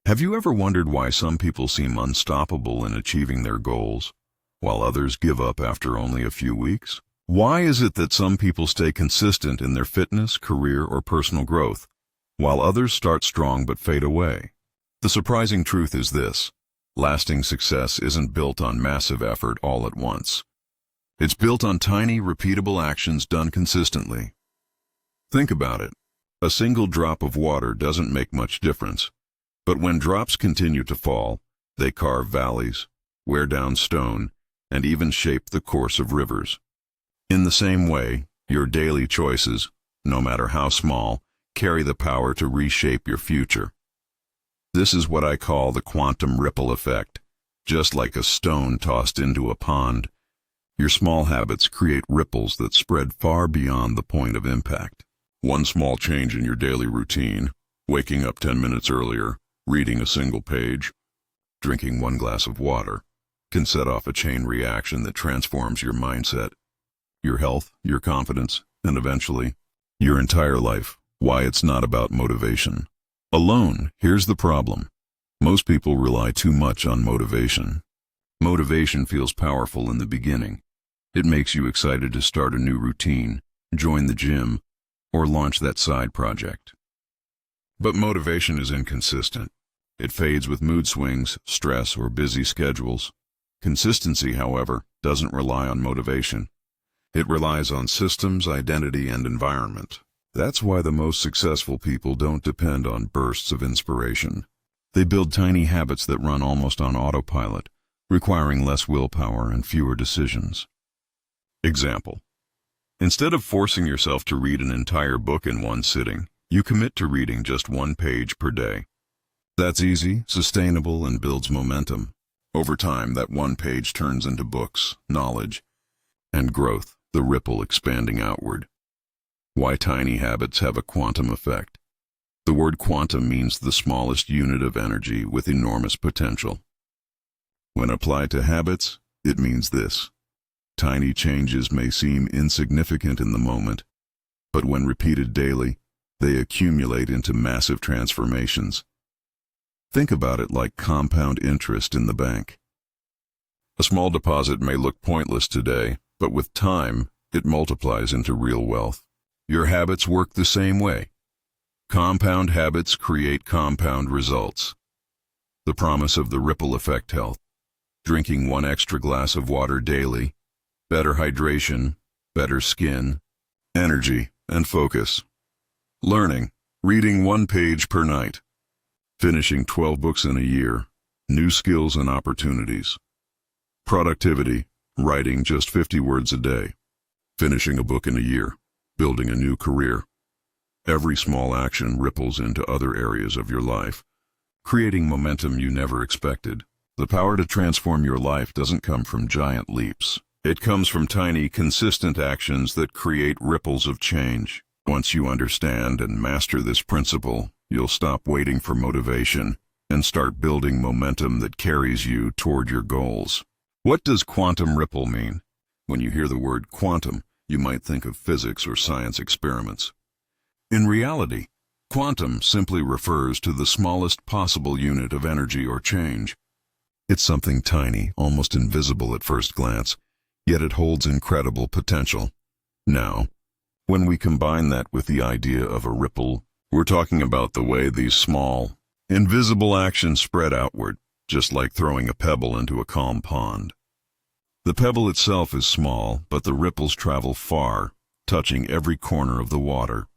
Have you ever wondered why some people seem unstoppable in achieving their goals, while others give up after only a few weeks? Why is it that some people stay consistent in their fitness, career, or personal growth, while others start strong but fade away? The surprising truth is this: lasting success isn't built on massive effort all at once. It's built on tiny, repeatable actions done consistently. Think about it. A single drop of water doesn't make much difference. But when drops continue to fall, they carve valleys, wear down stone, and even shape the course of rivers. In the same way, your daily choices, no matter how small, carry the power to reshape your future. This is what I call the quantum ripple effect. Just like a stone tossed into a pond, your small habits create ripples that spread far beyond the point of impact. One small change in your daily routine, waking up 10 minutes earlier, reading a single page, drinking one glass of water, can set off a chain reaction that transforms your mindset, your health, your confidence, and eventually, your entire life. Why it's not about motivation alone. Here's the problem. Most people rely too much on motivation. Motivation feels powerful in the beginning. It makes you excited to start a new routine, join the gym, or launch that side project. But motivation is inconsistent. It fades with mood swings, stress, or busy schedules. Consistency, however, doesn't rely on motivation. It relies on systems, identity, and environment. That's why the most successful people don't depend on bursts of inspiration. They build tiny habits that run almost on autopilot, requiring less willpower and fewer decisions. Example: instead of forcing yourself to read an entire book in one sitting, you commit to reading just one page per day. That's easy, sustainable, and builds momentum. Over time, that one page turns into books, knowledge, and growth, the ripple expanding outward. Why tiny habits have a quantum effect? The word quantum means the smallest unit of energy with enormous potential. When applied to habits, it means this: tiny changes may seem insignificant in the moment, but when repeated daily, they accumulate into massive transformations. Think about it like compound interest in the bank. A small deposit may look pointless today, but with time, it multiplies into real wealth. Your habits work the same way. Compound habits create compound results. The promise of the ripple effect: health. Drinking one extra glass of water daily, better hydration, better skin, energy, and focus. Learning, reading one page per night. Finishing 12 books in a year, new skills and opportunities. Productivity, writing just 50 words a day. Finishing a book in a year, building a new career. Every small action ripples into other areas of your life, creating momentum you never expected. The power to transform your life doesn't come from giant leaps. It comes from tiny, consistent actions that create ripples of change. Once you understand and master this principle, you'll stop waiting for motivation and start building momentum that carries you toward your goals. What does quantum ripple mean? When you hear the word quantum, you might think of physics or science experiments. In reality, quantum simply refers to the smallest possible unit of energy or change. It's something tiny, almost invisible at first glance, yet it holds incredible potential. Now, when we combine that with the idea of a ripple, we're talking about the way these small, invisible actions spread outward, just like throwing a pebble into a calm pond. The pebble itself is small, but the ripples travel far, touching every corner of the water.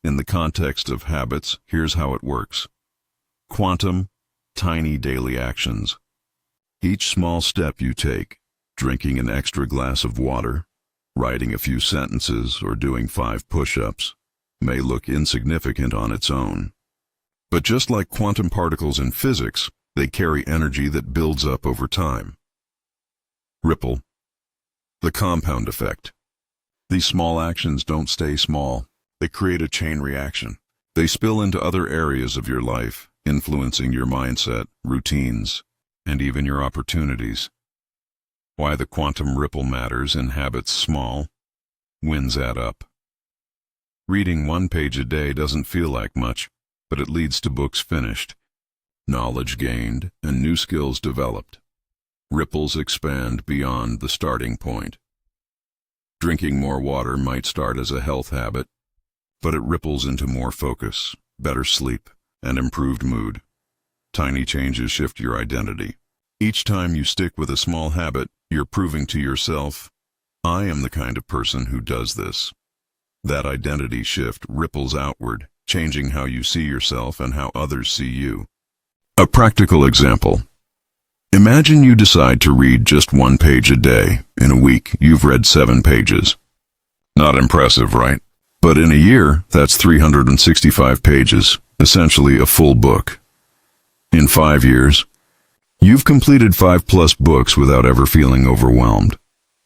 In the context of habits, here's how it works. Quantum, tiny daily actions. Each small step you take, drinking an extra glass of water, writing a few sentences, or doing 5 push-ups, may look insignificant on its own. But just like quantum particles in physics, they carry energy that builds up over time. Ripple. The compound effect. These small actions don't stay small. They create a chain reaction. They spill into other areas of your life, influencing your mindset, routines, and even your opportunities. Why the quantum ripple matters in habits small. Wins add up. Reading one page a day doesn't feel like much, but it leads to books finished, knowledge gained, and new skills developed. Ripples expand beyond the starting point. Drinking more water might start as a health habit, but it ripples into more focus, better sleep, and improved mood. Tiny changes shift your identity. Each time you stick with a small habit, you're proving to yourself, I am the kind of person who does this. That identity shift ripples outward, changing how you see yourself and how others see you. A practical example. Imagine you decide to read just 1 page a day. In a week, you've read 7 pages. Not impressive, right? But in a year, that's 365 pages, essentially a full book. In 5 years, you've completed 5+ books without ever feeling overwhelmed.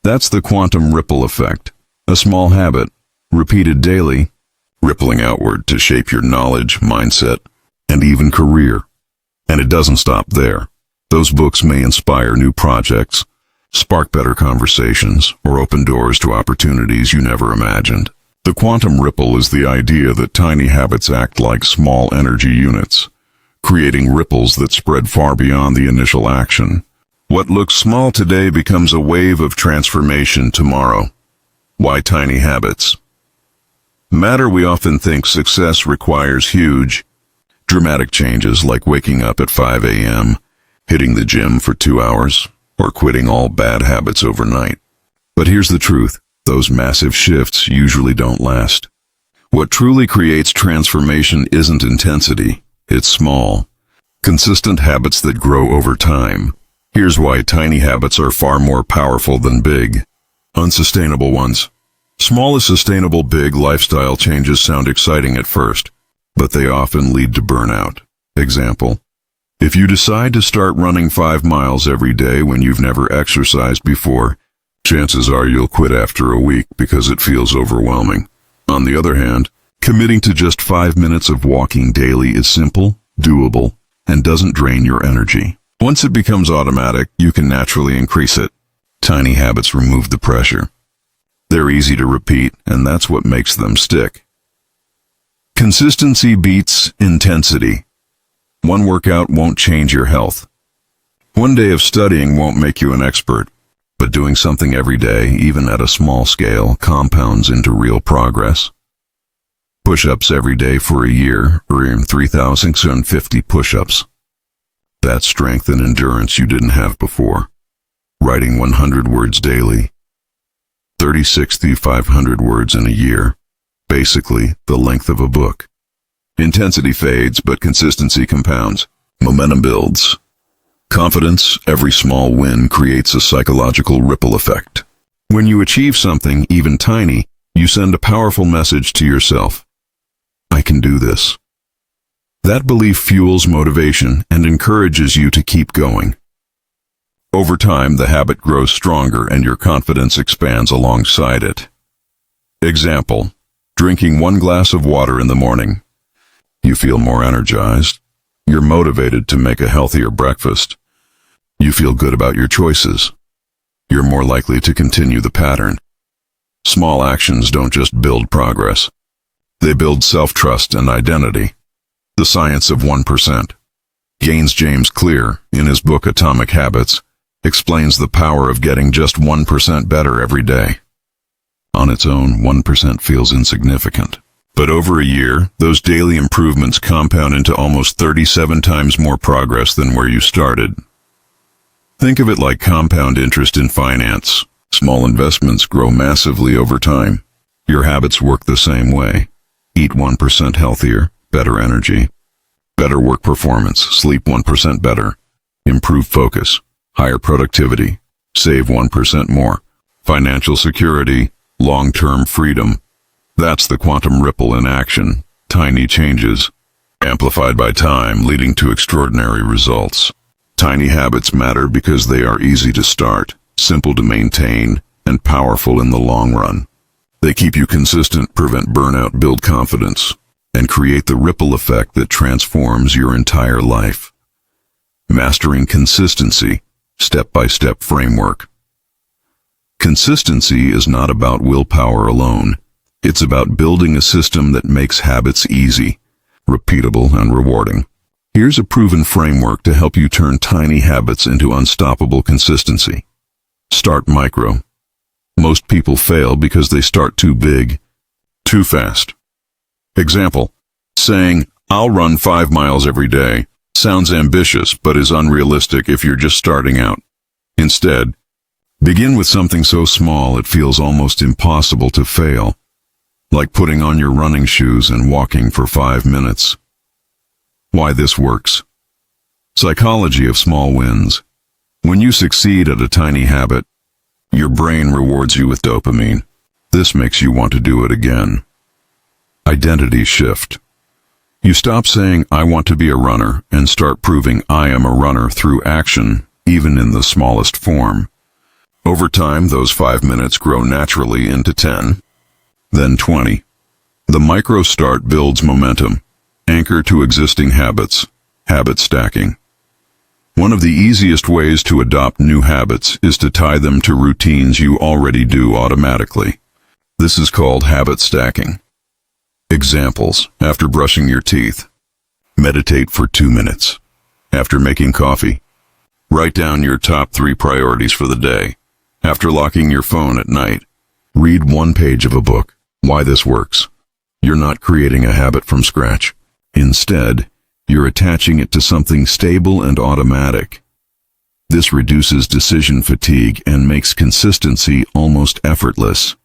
That's the quantum ripple effect. A small habit, repeated daily, rippling outward to shape your knowledge, mindset, and even career. And it doesn't stop there. Those books may inspire new projects, spark better conversations, or open doors to opportunities you never imagined. The quantum ripple is the idea that tiny habits act like small energy units, creating ripples that spread far beyond the initial action. What looks small today becomes a wave of transformation tomorrow. Why tiny habits? We often think success requires huge, dramatic changes like waking up at 5 a.m., hitting the gym for 2 hours, or quitting all bad habits overnight. But here's the truth. Those massive shifts usually don't last. What truly creates transformation isn't intensity. It's small, consistent habits that grow over time. Here's why tiny habits are far more powerful than big, unsustainable ones. Small is sustainable. Big lifestyle changes sound exciting at first, but they often lead to burnout. Example: if you decide to start running 5 miles every day when you've never exercised before, chances are you'll quit after a week because it feels overwhelming. On the other hand, committing to just 5 minutes of walking daily is simple, doable, and doesn't drain your energy. Once it becomes automatic, you can naturally increase it. Tiny habits remove the pressure. They're easy to repeat, and that's what makes them stick. Consistency beats intensity. One workout won't change your health. One day of studying won't make you an expert, but doing something every day, even at a small scale, compounds into real progress. Push-ups every day for a year, earn 3,650 push-ups. That's strength and endurance you didn't have before. Writing 100 words daily. 3,650 words in a year. Basically, the length of a book. Intensity fades, but consistency compounds. Momentum builds. Confidence, every small win creates a psychological ripple effect. When you achieve something, even tiny, you send a powerful message to yourself. I can do this. That belief fuels motivation and encourages you to keep going. Over time, the habit grows stronger and your confidence expands alongside it. Example: drinking 1 glass of water in the morning. You feel more energized. You're motivated to make a healthier breakfast. You feel good about your choices. You're more likely to continue the pattern. Small actions don't just build progress. They build self-trust and identity. The Science of 1%. James Clear, in his book Atomic Habits, explains the power of getting just 1% better every day. On its own, 1% feels insignificant. But over a year, those daily improvements compound into almost 37 times more progress than where you started. Think of it like compound interest in finance. Small investments grow massively over time. Your habits work the same way. Eat 1% healthier, better energy. Better work performance, sleep 1% better. Improve focus, higher productivity, save 1% more. Financial security, long-term freedom. That's the quantum ripple in action. Tiny changes, amplified by time, leading to extraordinary results. Tiny habits matter because they are easy to start, simple to maintain, and powerful in the long run. They keep you consistent, prevent burnout, build confidence, and create the ripple effect that transforms your entire life. Mastering consistency, step-by-step framework. Consistency is not about willpower alone. It's about building a system that makes habits easy, repeatable, and rewarding. Here's a proven framework to help you turn tiny habits into unstoppable consistency. Start micro. Most people fail because they start too big, too fast. Example, saying, "I'll run 5 miles every day," sounds ambitious but is unrealistic if you're just starting out. Instead, begin with something so small it feels almost impossible to fail, like putting on your running shoes and walking for 5 minutes. Why this works. Psychology of small wins. When you succeed at a tiny habit, your brain rewards you with dopamine. This makes you want to do it again. Identity shift. You stop saying, "I want to be a runner," and start proving, "I am a runner" through action, even in the smallest form. Over time, those 5 minutes grow naturally into 10, then 20. The micro start builds momentum. Anchor to existing habits. Habit stacking. One of the easiest ways to adopt new habits is to tie them to routines you already do automatically. This is called habit stacking. Examples: after brushing your teeth, meditate for 2 minutes. After making coffee, write down your top 3 priorities for the day. After locking your phone at night, read 1 page of a book. Why this works. You're not creating a habit from scratch. Instead, you're attaching it to something stable and automatic. This reduces decision fatigue and makes consistency almost effortless.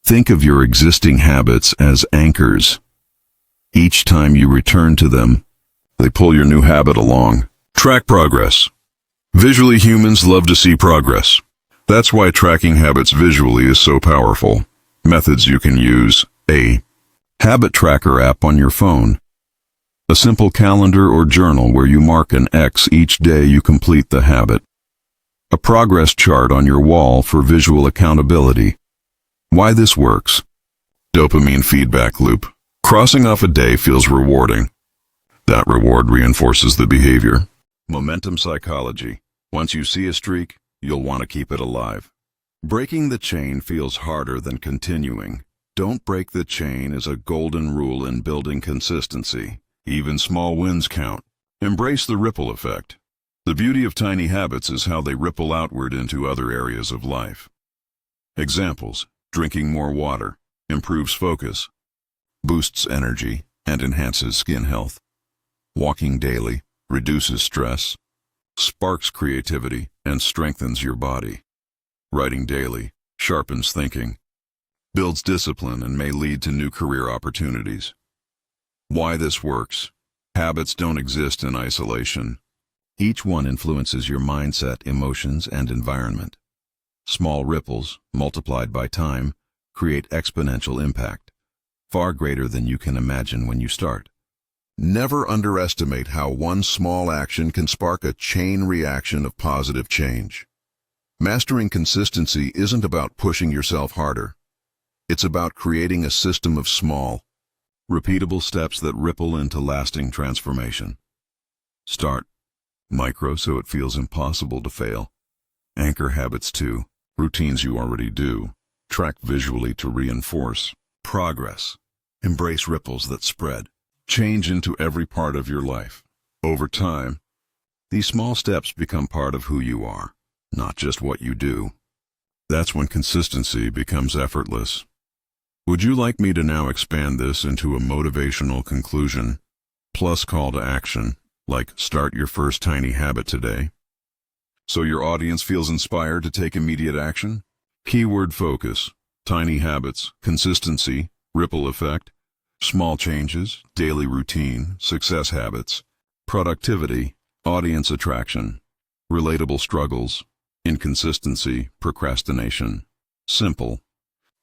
Think of your existing habits as anchors. Each time you return to them, they pull your new habit along. Track progress. Visually, humans love to see progress. That's why tracking habits visually is so powerful. Methods you can use. A habit tracker app on your phone. A simple calendar or journal where you mark an X each day you complete the habit. A progress chart on your wall for visual accountability. Why this works. Dopamine feedback loop. Crossing off a day feels rewarding. That reward reinforces the behavior. Momentum psychology. Once you see a streak, you'll want to keep it alive. Breaking the chain feels harder than continuing. Don't break the chain is a golden rule in building consistency. Even small wins count. Embrace the ripple effect. The beauty of tiny habits is how they ripple outward into other areas of life. Examples: drinking more water improves focus, boosts energy, and enhances skin health. Walking daily reduces stress, sparks creativity, and strengthens your body. Writing daily sharpens thinking, builds discipline, and may lead to new career opportunities. Why this works. Habits don't exist in isolation. Each one influences your mindset, emotions, and environment. Small ripples, multiplied by time, create exponential impact, far greater than you can imagine when you start. Never underestimate how one small action can spark a chain reaction of positive change. Mastering consistency isn't about pushing yourself harder. It's about creating a system of small, repeatable steps that ripple into lasting transformation. Start micro so it feels impossible to fail. Anchor habits to routines you already do. Track visually to reinforce progress. Embrace ripples that spread. Change into every part of your life. Over time, these small steps become part of who you are, not just what you do. That's when consistency becomes effortless. Would you like me to now expand this into a motivational conclusion, plus call to action, like start your first tiny habit today? So your audience feels inspired to take immediate action? Keyword focus: tiny habits, consistency, ripple effect, small changes, daily routine, success habits, productivity, audience attraction, relatable struggles, inconsistency, procrastination, simple,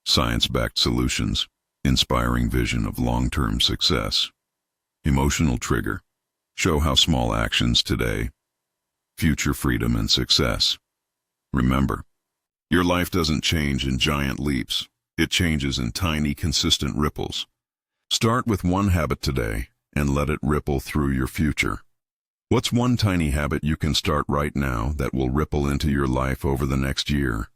science-backed solutions, inspiring vision of long-term success, emotional trigger, show how small actions today, future freedom and success. Remember, your life doesn't change in giant leaps. It changes in tiny, consistent ripples. Start with one habit today and let it ripple through your future. What's one tiny habit you can start right now that will ripple into your life over the next year?